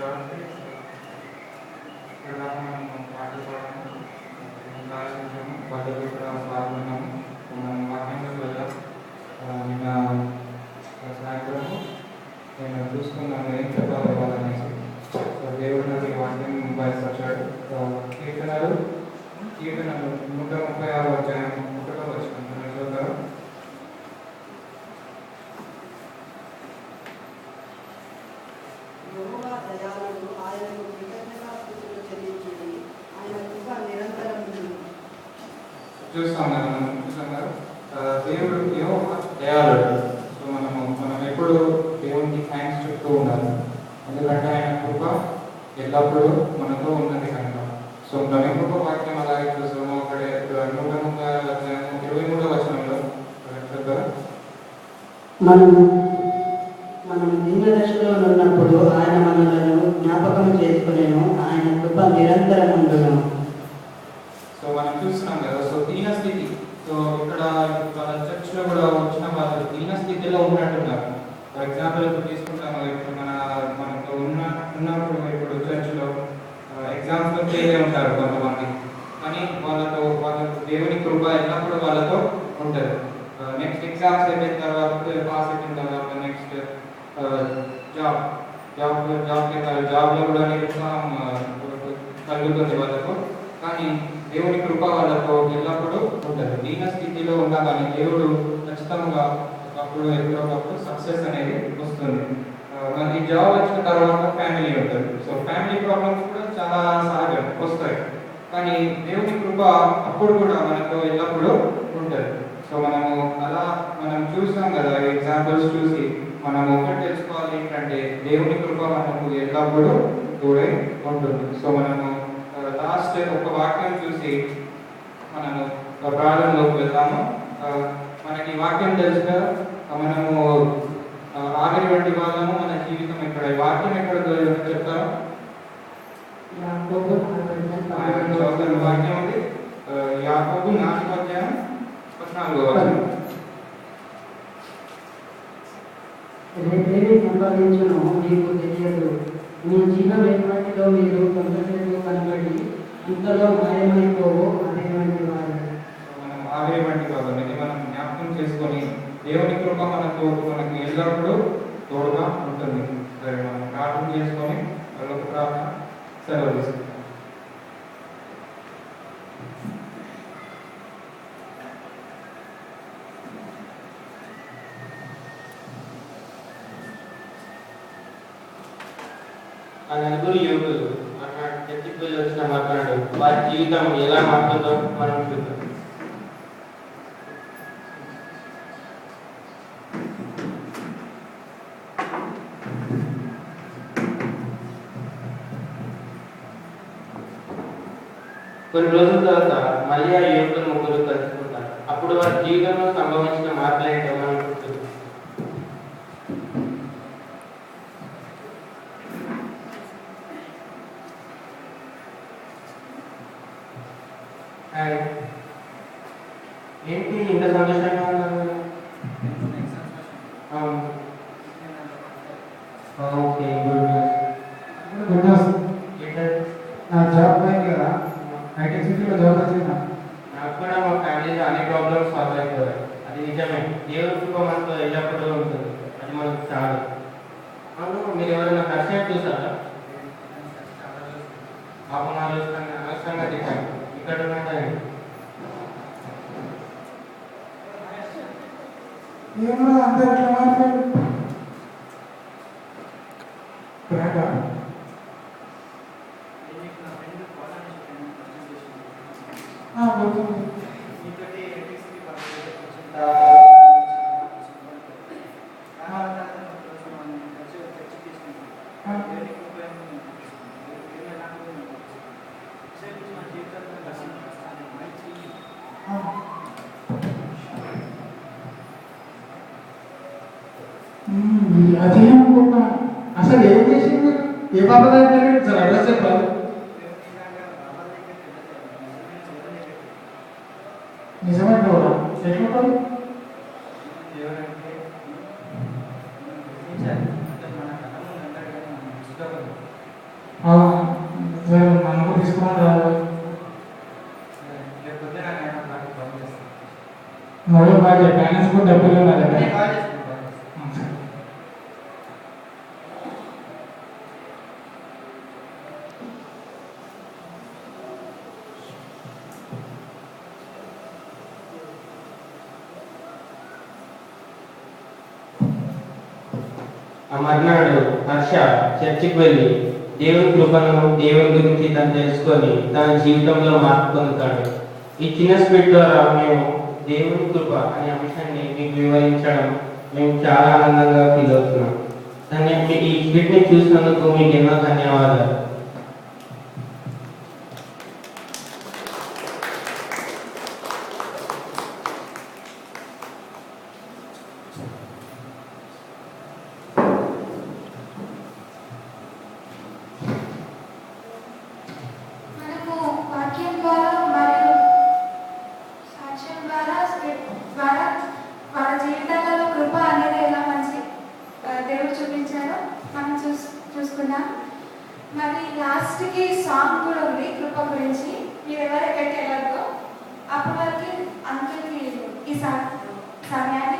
కాబట్టి ఇక్కడ మనం పాటలు పాడము ఆలోచించాము పాటలు కూడా పాల్గొన్నాము. మనం వాక్యంలోకి వెళ్దాం. నిన్న సాయంత్రము నేను చూసుకున్నాను ఏం చెప్పాలి వాళ్ళనేసి. సో దేవుడు నాకు ఈ వాక్యం బయలుపరిచాడు. కీర్తనలు 136 అధ్యాయం 1వ వచనం చదువుతారు. చూస్తాం కదా మనం చూసాం కదా దేవుడు దయాళుడు. సో మనం ఎప్పుడు దేవునికి థ్యాంక్స్ చెప్తూ ఉండాలి. ఎందుకంటే ఆయన కృప ఎల్లప్పుడూ మనతో ఉన్నది కనుక. సో మనం ఇంకొక వాక్యం అలాగే చూసాము. అక్కడ 123వ వచనంలో మనం నిన్న దశలో ఉన్నప్పుడు ఆయన మనలను జ్ఞాపకం చేసుకునేను, ఆయన కృప నిరంతరం ఉండును. సో మనం చూస్తున్నాం కదా. సో దీన స్థితి. సో ఇక్కడ మన చర్చ్లో కూడా వచ్చిన వాళ్ళు దీన స్థితిలో ఉన్నట్టున్నారు. ఫర్ ఎగ్జాంపుల్ ఇప్పుడు తీసుకుంటాము. ఇప్పుడు మనకు ఉన్నప్పుడు ఇప్పుడు చర్చ్లో ఎగ్జామ్స్లో ఫెయిల్ ఉంటారు కొంతమంది. కానీ వాళ్ళకు దేవుని కృప ఎల్లప్పుడూ వాళ్ళతో ఉంటుంది. నెక్స్ట్ ఎగ్జామ్స్ అయిపోయిన తర్వాత పాస్ అయిపోయిన తర్వాత నెక్స్ట్ జాబ్లో కూడా నిరుత్సాహం కలుగుతుంది వాళ్ళకు. కానీ దేవుని కృప వాళ్ళతో ఎల్లప్పుడూ ఉంటుంది. దీన స్థితిలో ఉన్నా కానీ దేవుడు ఖచ్చితంగా ఒకప్పుడు ఎప్పుడొకప్పుడు సక్సెస్ అనేది వస్తుంది. మనకి జాబ్ వచ్చిన తర్వాత ఫ్యామిలీ ఉంటుంది. సో ఫ్యామిలీ ప్రాబ్లమ్స్ కూడా చాలా సహజం వస్తాయి. కానీ దేవుని కృప అప్పుడు కూడా మనతో ఎల్లప్పుడూ ఉంటుంది. సో మనం చూసాం కదా ఎగ్జాంపుల్స్ చూసి మనం ఒకటి తెలుసుకోవాలి ఏంటంటే దేవుని కృప మనకు ఎల్లప్పుడూ తోడై ఉంటుంది. సో మనము లాస్ట్ ఒక వాక్యం చూసి మనము ప్రారంభంలోకి వెళ్తాము. మనకి వాక్యం తెలిసిన మనము ఆవిరి వంటి వాళ్ళము. మన జీవితం ఎక్కడ ఈ వాక్యం ఎక్కడ చెప్తారు? వాక్యం ఉంది యాకోబు 4వ అధ్యాయం 14వ వచనం. రేపేమి సంపాదించును మీకు తెలియదు, మీ జీవం ఎటువంటిదో మీరు కొంతసేపు కనబడి ఇంతలో మాయమైపోవు అనేటువంటి వారు. మనం ఆవిరి వంటి వాళ్ళం. ఇది మనం జ్ఞాపకం చేసుకొని దేవుని కృప మనకు ఎల్లప్పుడూ తోడుగా ఉంటుంది. సరే మనం ప్రార్థన చేసుకొని వాళ్ళకు ప్రార్థన సెలవు తీసుకుంటాం. ఆ నలుగురు యువకులు అన్నాడు చర్చికి వెళ్ళి వచ్చిన మాట్లాడు వారి జీవితం ఎలా మారుతుందో మనం చూద్దాం. కొన్ని రోజుల తర్వాత మళ్ళీ ఆ యువకులు ముగ్గురు కలుసుకుంటారు. అప్పుడు వారి జీవితంలో సంభవించిన మార్పులు ఏంటో మనం చూద్దాం. ఏంటి ఇంత సంతోషంగా ఉన్నారు? Okay good news. నా జాబ్ పోయింది కదా, ఐటీ సిటీలో జాబ్ వచ్చిందా? నాకు కూడా మా ఫ్యామిలీలో అన్ని ప్రాబ్లమ్స్ సాల్వ్ అయిపోయాయి. అది నిజమే. దేవుడి కృప మనతో ఎల్లప్పుడూ ఉంటుంది. అది మనకు చాలు. అవును, మీరు ఎవరైనా కష్టం చూసారా? పాపం అనవసరంగా తిట్టాను. ఇక్కడ ఉన్నాయండి. ఏమో అందరూ ఎట్లా మాట్లాడు అదేమనుకుంటున్నాను. అసలు ఏం చేసింది? ఏ బాబా దగ్గర సార్ అడ్రస్ చెప్పాలి. నిజమైన ఎట్లుంటుంది? సార్ మనకు తీసుకుని రాదు. లేకపోతే నాకు నాకు ఫోన్ చేస్తాను. మొదలు బాగా బ్యాలెన్స్ కూడా డబ్బులు నా దగ్గర. నేను కాల్ చేసుకుంటాను. సరే. ఆ మర్నాడు హర్ష చర్చికి వెళ్ళి దేవుని కృపను దేవుని గురించి తను తెలుసుకొని తన జీవితంలో మార్పు పొందుతాడు. ఈ చిన్న స్పీడ్ ద్వారా మేము దేవుని కృప అనే అంశాన్ని మీకు వివరించడం మేము చాలా ఆనందంగా ఫీల్ అవుతున్నాం. ఈ స్పీడ్ని చూసినందుకు మీకు ఎన్నో ధన్యవాదాలు. మనము వాక్యం ద్వారా మరియు సాక్ష్యం ద్వారా ద్వారా మన జీవితాలలో కృప అనేది ఎలా మంచి దేవుడు చూపించారో మనం చూసుకున్నాం. మరి లాస్ట్కి సాంగ్ కూడా ఉంది కృప గురించి. మీరు ఎవరు ఎక్కడికి వెళ్ళొద్దు. అప్పటి వరకు అంకుల్కి ఈ సమయాన్ని